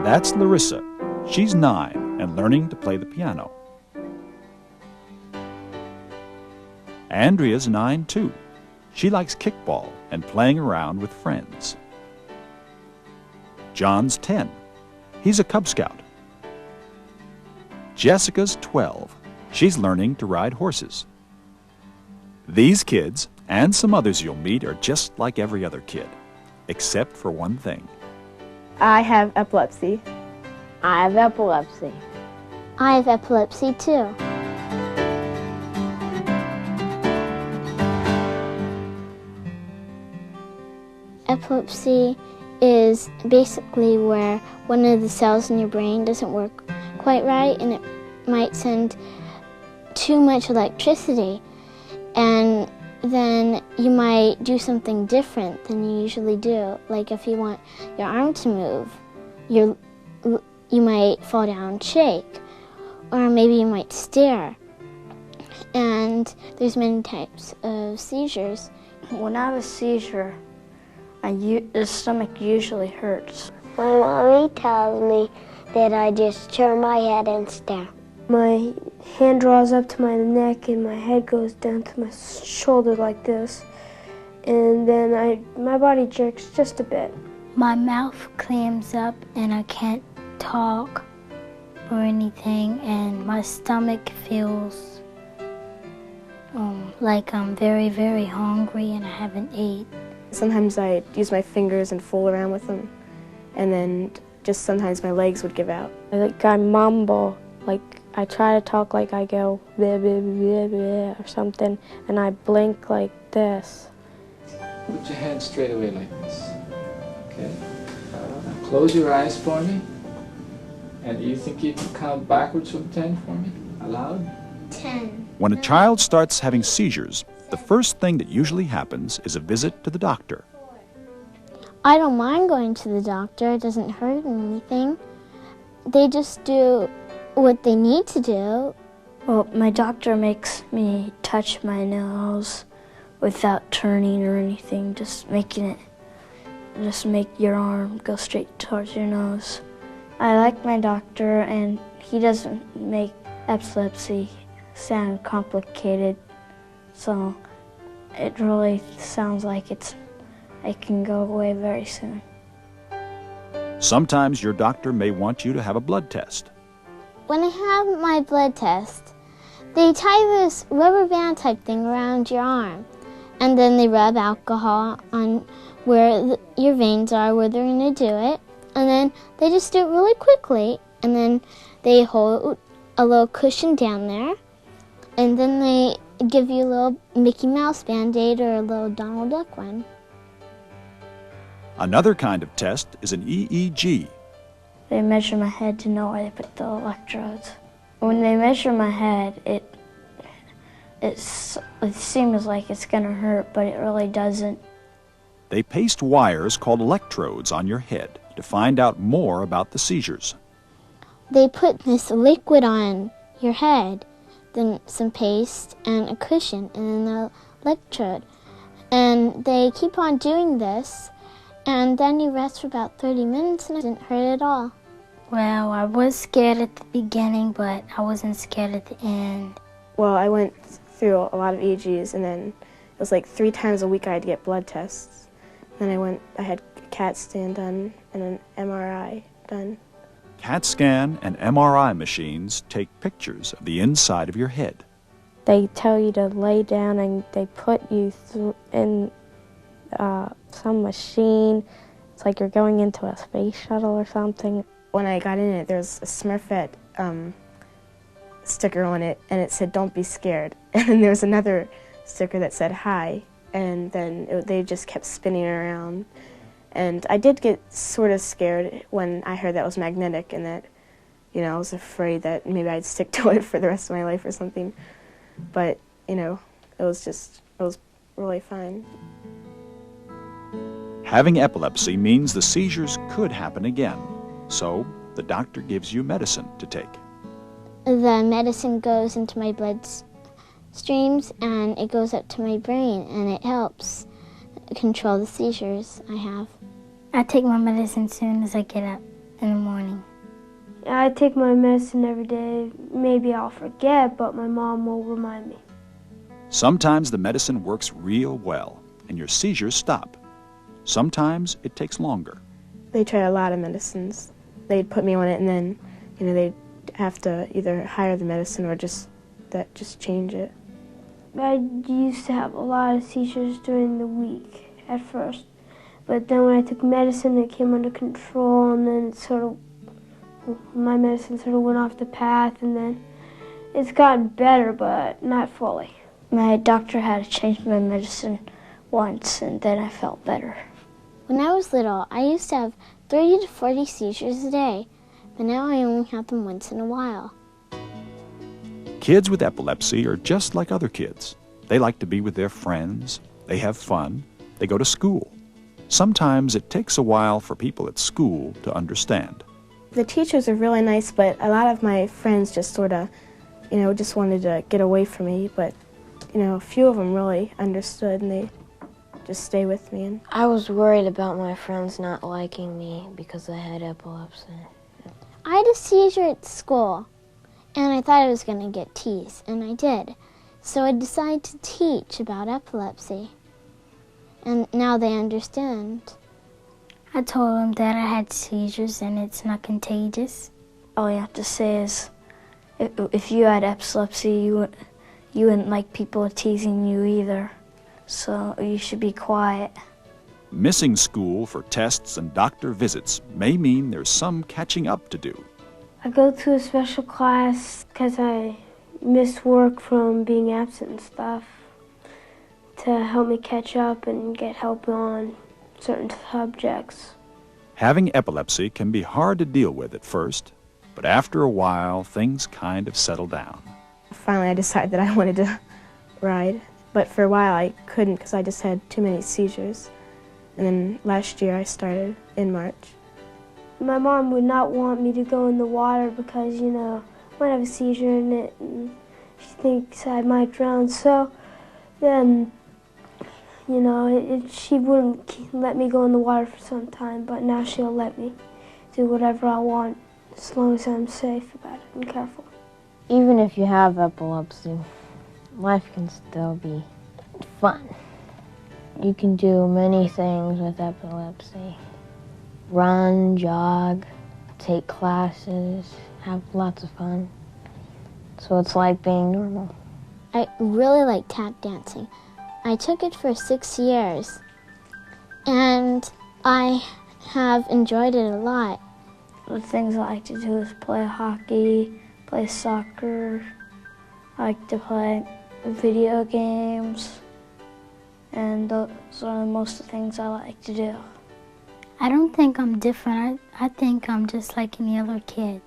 That's Larissa. She's 9 and learning to play the piano. Andrea's 9 too. She likes kickball and playing around with friends. John's 10. He's a Cub Scout. Jessica's 12. She's learning to ride horses. These kids, and some others you'll meet, are just like every other kid, except for one thing. I have epilepsy. I have epilepsy. I have epilepsy too. Epilepsy is basically where one of the cells in your brain doesn't work quite right, and it might send too much electricity, and then you might do something different than you usually do. Like if you want your arm to move, you might fall down and shake, or maybe you might stare. And there's many types of seizures. When I have a seizure, the stomach usually hurts. My mommy tells me that I just turn my head and stare. My hand draws up to my neck and my head goes down to my shoulder like this. And then my body jerks just a bit. My mouth clams up and I can't talk or anything, and my stomach feels like I'm very, very hungry and I haven't ate. Sometimes I use my fingers and fool around with them, and then just sometimes my legs would give out. I mumble, like I try to talk like I go bleh, bleh, bleh, bleh, or something, and I blink like this. Put your hand straight away like this. Okay. Now close your eyes for me. And you think you can count backwards from 10 for me? Aloud? 10. When a child starts having seizures, the first thing that usually happens is a visit to the doctor. I don't mind going to the doctor. It doesn't hurt anything. They just do what they need to do. Well, my doctor makes me touch my nose without turning or anything, just make your arm go straight towards your nose. I like my doctor, and he doesn't make epilepsy sound complicated, so it really sounds like it can go away very soon. Sometimes your doctor may want you to have a blood test. When I have my blood test, they tie this rubber band type thing around your arm, and then they rub alcohol on where your veins are, where they're going to do it, and then they just do it really quickly, and then they hold a little cushion down there, and then they give you a little Mickey Mouse Band-Aid or a little Donald Duck one. Another kind of test is an EEG. They measure my head to know where they put the electrodes. When they measure my head, it seems like it's going to hurt, but it really doesn't. They paste wires called electrodes on your head to find out more about the seizures. They put this liquid on your head, then some paste and a cushion, and then the electrode. And they keep on doing this, and then you rest for about 30 minutes and it didn't hurt at all. Well, I was scared at the beginning, but I wasn't scared at the end. Well, I went through a lot of EEGs, and then it was like 3 times a week I had to get blood tests. Then I had a CAT scan done and an MRI done. CAT scan and MRI machines take pictures of the inside of your head. They tell you to lay down and they put you in some machine. It's like you're going into a space shuttle or something. When I got in it, there's a Smurfette sticker on it, and it said, "Don't be scared." And then there was another sticker that said, "Hi." And then they just kept spinning around. And I did get sort of scared when I heard that was magnetic, and that, I was afraid that maybe I'd stick to it for the rest of my life or something. But, it was really fine. Having epilepsy means the seizures could happen again, so the doctor gives you medicine to take. The medicine goes into my blood streams, and it goes up to my brain, and it helps control the seizures I have. I take my medicine as soon as I get up. in the morning. I take my medicine every day. Maybe I'll forget, but my mom will remind me. Sometimes the medicine works real well and your seizures stop. Sometimes it takes longer. They tried a lot of medicines. They'd put me on it and then, they'd have to either hire the medicine or just change it. I used to have a lot of seizures during the week at first, but then when I took medicine, it came under control, and then my medicine sort of went off the path, and then it's gotten better, but not fully. My doctor had to change my medicine once, and then I felt better. When I was little, I used to have 30 to 40 seizures a day, but now I only have them once in a while. Kids with epilepsy are just like other kids. They like to be with their friends, they have fun, they go to school. Sometimes it takes a while for people at school to understand. The teachers are really nice, but a lot of my friends just sort of, just wanted to get away from me, but, a few of them really understood and they just stay with me. I was worried about my friends not liking me because I had epilepsy. I had a seizure at school, and I thought I was going to get teased, and I did. So I decided to teach about epilepsy, and now they understand. I told them that I had seizures and it's not contagious. All you have to say is, if you had epilepsy, you wouldn't like people teasing you either, so you should be quiet. Missing school for tests and doctor visits may mean there's some catching up to do. I go to a special class because I miss work from being absent and stuff to help me catch up and get help on certain subjects. Having epilepsy can be hard to deal with at first, but after a while, things kind of settle down. Finally, I decided that I wanted to ride, but for a while I couldn't because I just had too many seizures. And then last year I started in March. My mom would not want me to go in the water because, I might have a seizure in it and she thinks I might drown. So then, she wouldn't let me go in the water for some time, but now she'll let me do whatever I want as long as I'm safe about it and careful. Even if you have epilepsy, life can still be fun. You can do many things with epilepsy. Run, jog, take classes, have lots of fun. So it's like being normal. I really like tap dancing. I took it for 6 years, and I have enjoyed it a lot. The things I like to do is play hockey, play soccer. I like to play video games, and those are most of the things I like to do. I don't think I'm different. I think I'm just like any other kid.